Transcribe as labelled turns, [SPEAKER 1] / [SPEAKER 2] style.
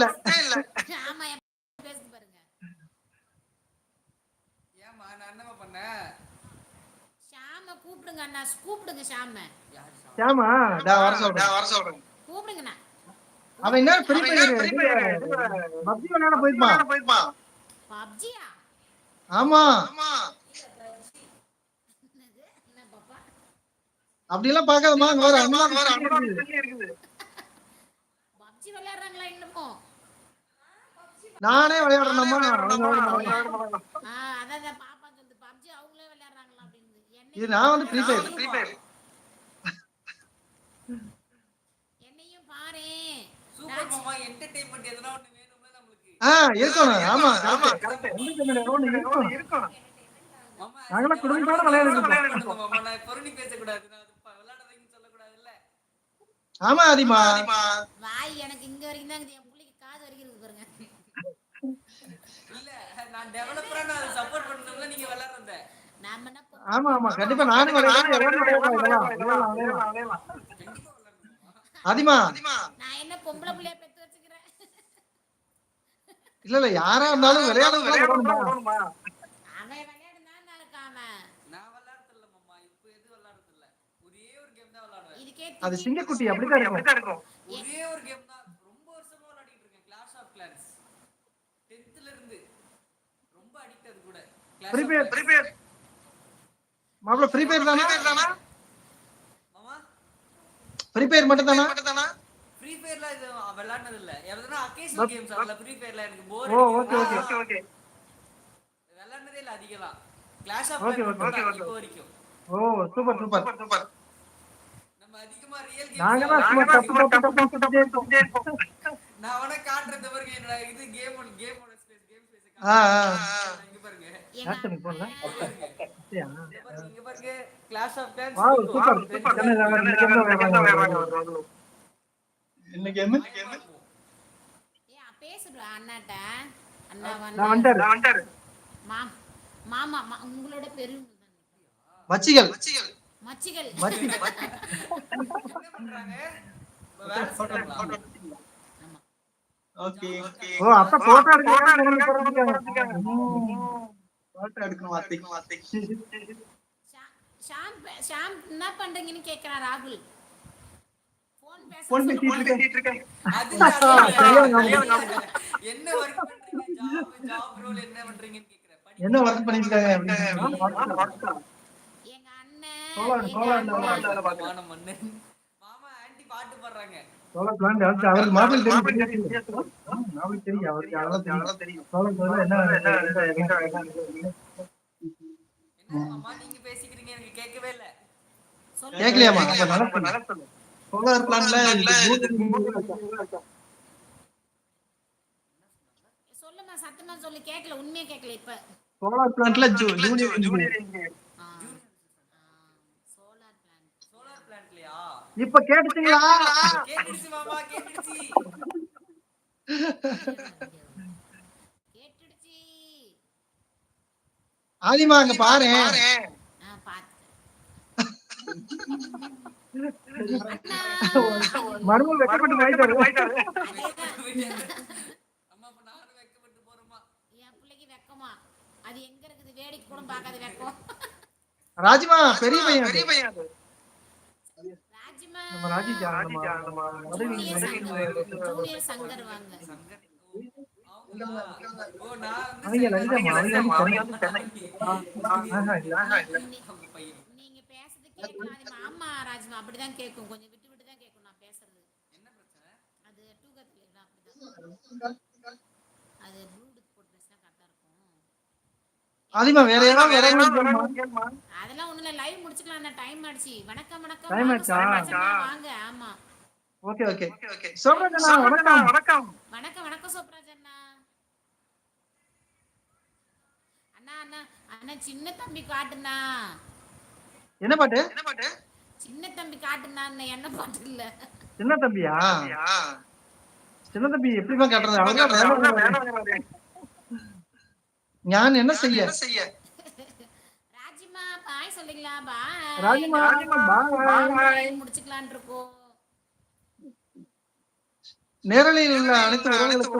[SPEAKER 1] இல்ல.
[SPEAKER 2] ஆமா பேசுது பாருங்க.
[SPEAKER 1] ஏமா நான் என்னமா பண்ணேன்?
[SPEAKER 2] ஷாம கூப்பிடுங்க அண்ணா, கூப்பிடுங்க ஷாம.
[SPEAKER 3] ஷாமா
[SPEAKER 1] வர சொல்றேன்.
[SPEAKER 2] கூப்பிடுங்கண்ணா.
[SPEAKER 3] அவன் என்ன ஃப்ரீ ஃபயர் பப்ஜி விளையாட போயிருப்பான்.
[SPEAKER 2] பப்ஜியா?
[SPEAKER 3] ஆமா
[SPEAKER 2] என்ன பாப்பா
[SPEAKER 3] அப்படியெல்லாம் பாக்காதமா, அங்க வர அன்லாக்
[SPEAKER 1] இருக்குது.
[SPEAKER 2] பப்ஜி விளையாடுறாங்களா இன்னமும்?
[SPEAKER 3] நானே விளையாடுறேனம்மா.
[SPEAKER 2] அதான் பாப்பா சொல்லுது பப்ஜி அவங்களே விளையாடுறாங்களா அப்படின்னு.
[SPEAKER 3] இது நான் வந்து ஃப்ரீ ஃபயர்.
[SPEAKER 2] என்னையும் பாரு.
[SPEAKER 1] சூப்பர் மாமா, என்டர்டெயின்மென்ட் எதனா ஒண்ணு வேணும்ல நமக்கு.
[SPEAKER 3] இருக்கணும். ஆமா
[SPEAKER 1] கரெக்ட்.
[SPEAKER 3] இருக்கணும்.
[SPEAKER 1] மாமா
[SPEAKER 3] நாங்களாம் குடும்பத்தோட விளையாடிட்டு
[SPEAKER 1] இருக்கோம் மாமா. நான் பொறுனி பேச கூடாது. நான் விளையாடுறதுன்னு சொல்ல கூடாதுல்ல.
[SPEAKER 3] ஆமா அதிமா.
[SPEAKER 2] வாய் எனக்கு இங்க வரைக்கும் தான் என் புள்ளைக்கு காது வரைக்கும் இருக்கு பாருங்க.
[SPEAKER 1] இல்ல நான் டெவலப்பரா நான் சப்போர்ட் பண்ணனும்ல நீங்க விளையாடுறத.
[SPEAKER 3] ஆமா கண்டிப்பா நானும் விளையாடுறேன். அதிமா
[SPEAKER 2] நான் என்ன பொம்பளை புள்ளைய பெத்து வச்சுக்கிறேன்?
[SPEAKER 3] இல்ல யாரா இருந்தாலும் விளையாடணுமா?
[SPEAKER 2] அவன் விளையாடுனா இருக்காம.
[SPEAKER 1] நான் விளையாடுறது இல்ல மாமா. இப்போ எது விளையாடுறது இல்ல. ஒரே ஒரு கேம் தான் விளையாடுறேன்.
[SPEAKER 2] இதுக்கே
[SPEAKER 3] அது சிங்கக்குட்டி அப்படிதான் இருக்கும்.
[SPEAKER 1] ஒரே ஒரு கேம் தான் ரொம்ப வருஷமா விளையாடிட்டு இருக்கேன். கிளாஷ் ஆஃப் கிளான்ஸ் 10th ல இருந்து ரொம்ப அடிக்ட். அது கூட
[SPEAKER 3] ஃப்ரீ ஃபயர் மாப்ள ஃப்ரீ ஃபயர் தானா
[SPEAKER 1] மாமா?
[SPEAKER 3] ஃப்ரீ ஃபயர் மட்டும் தானா?
[SPEAKER 1] ஃப்ரீ ஃபயர்ல இது விளையாடுனது இல்ல. எதனா அகேஷனல் கேம்ஸ் ஆடல. ஃப்ரீ ஃபயர்ல எனக்கு போர்
[SPEAKER 3] அடிக்குது. ஓகே
[SPEAKER 1] விளையாடுனதே இல்ல அதிகமா. கிளாஷ் ஆஃப் கிளான்ஸ் இப்போ வரைக்கும்.
[SPEAKER 3] சூப்பர்.
[SPEAKER 1] நம்ம அதிகமா ரியல்
[SPEAKER 3] நாங்க
[SPEAKER 1] கேம்ஸ்
[SPEAKER 3] தான் சும்மா தப்பு இருப்போம்.
[SPEAKER 1] நான் அவன காட்றது பாருங்க. என்னடா இது கேமோட ஸ்பேஸ் இங்க பாருங்க. இங்க பாருங்க கிளாஷ் ஆஃப் கிளான்ஸ்.
[SPEAKER 3] சூப்பர். என்ன கேம்?
[SPEAKER 2] பேசுடா அண்ணாட்ட. அண்ணா
[SPEAKER 3] வந்துட்டாரு.
[SPEAKER 2] மாமா உங்களோட பெரிய
[SPEAKER 3] மச்சிகள்
[SPEAKER 1] என்ன பண்றாங்க? வேற சொல்றாங்க.
[SPEAKER 3] ஓகே. அப்ப போட்டோ எடுக்கணும். போட்டோ எடுக்கணும் வார்த்தை.
[SPEAKER 2] ஷாம் என்ன பண்றீங்கன்னு கேக்குறான் ராகுல்.
[SPEAKER 3] போன் பேசிட்டு இருக்கேன்.
[SPEAKER 1] என்ன வர்க் பண்றீங்க? ஜாப் ரோல் என்ன பண்றீங்கன்னு கேக்குறேன்.
[SPEAKER 3] என்ன வர்க் பண்ணிட்டு இருக்காங்க?
[SPEAKER 2] எங்க அண்ணன்
[SPEAKER 1] மாமா ஆன்ட்டி பாட்டு பாடுறாங்க.
[SPEAKER 3] சோலார் பிளான்ட் அவருக்கு மாப்பிள்ளை தெரியும். அவருக்கு தெரியும். அதெல்லாம் தெரியும். சோலார் பிளான்ட் என்ன
[SPEAKER 1] மாமா நீங்க பேசிக்கிறீங்க எனக்கு கேட்கவே இல்ல.
[SPEAKER 3] கேக்கலையாமா? அப்ப நல்லா சொல்லு. சோலார் பிளான்ட்ல
[SPEAKER 2] சொல்லுமா சத்தமா சொல்லு. கேக்கல, உண்மையா கேக்கல. இப்ப
[SPEAKER 3] சோலார் பிளான்ட்ல ஜூனியர் இன்ஜினியர்.
[SPEAKER 1] சோலார் பிளான்ட்லயா?
[SPEAKER 3] இப்ப கேட்டுட்டீங்களா?
[SPEAKER 1] கேட்டிடுச்சு மாமா, கேட்டிடுச்சு.
[SPEAKER 3] ஆதிமா அங்க பாரு. மர்மம் வெக்கப்பட்டு போயிட்டாரு.
[SPEAKER 1] அம்மா அப்ப நானும் வெக்கப்பட்டு போறேம்மா.
[SPEAKER 2] என் பிள்ளைக்கு வெக்கமா? அது எங்க இருக்குது? வேடிக்கை கூட பார்க்காத வெக்கம்.
[SPEAKER 3] ராஜிமா பெரிய பையன் அது.
[SPEAKER 2] ராஜிமா
[SPEAKER 3] நம்ம ராஜிஜா
[SPEAKER 2] ஜூனியர் சங்கர் வாங்க.
[SPEAKER 1] ஓ நான்
[SPEAKER 2] நீங்க பேசுறது கேட்காது. ஆமா ராஜ்மா அப்படிதான் கேட்கும். கொஞ்சம் விட்டு விட்டு தான் கேட்கும் நான் பேசுறது.
[SPEAKER 1] என்ன பிரச்சனை?
[SPEAKER 2] அது டூகத்துல தான் அப்படிதான். அது ப்ளூடூத் போட்டு பேசினா கரெக்டா இருக்கும்.
[SPEAKER 3] ஆதிமா வேற யாராவது
[SPEAKER 2] அதெல்லாம் ஒண்ணு இல்ல. லைவ் முடிச்சுக்கலாம். டைம் ஆயிடுச்சு. வணக்கம்
[SPEAKER 3] டைம் ஆயிடுச்சா?
[SPEAKER 2] வாங்க. ஆமா
[SPEAKER 3] ஓகே. சோப்ராஜ் அண்ணா வணக்கம்.
[SPEAKER 2] வணக்கம் சோப்ராஜ் அண்ணா. அண்ணா சின்ன தம்பி காட்டுனா.
[SPEAKER 3] என்ன பாட்டு?
[SPEAKER 2] சின்ன தம்பி காட்டுனா. என்ன பாட்டு இல்ல.
[SPEAKER 3] சின்ன தம்பியா? சின்ன தம்பி எப்படிமா காட்டுறது? அவங்க நான் என்ன செய்ய?
[SPEAKER 2] ராஜிமா பாய் சொல்றீங்களா? பாய்.
[SPEAKER 3] ராஜிமா பாய்.
[SPEAKER 2] முடிச்சுக்கலாம்னு இருக்கோம்.
[SPEAKER 3] நேரலையில் உள்ள அனைத்து உறவுகளுக்கும்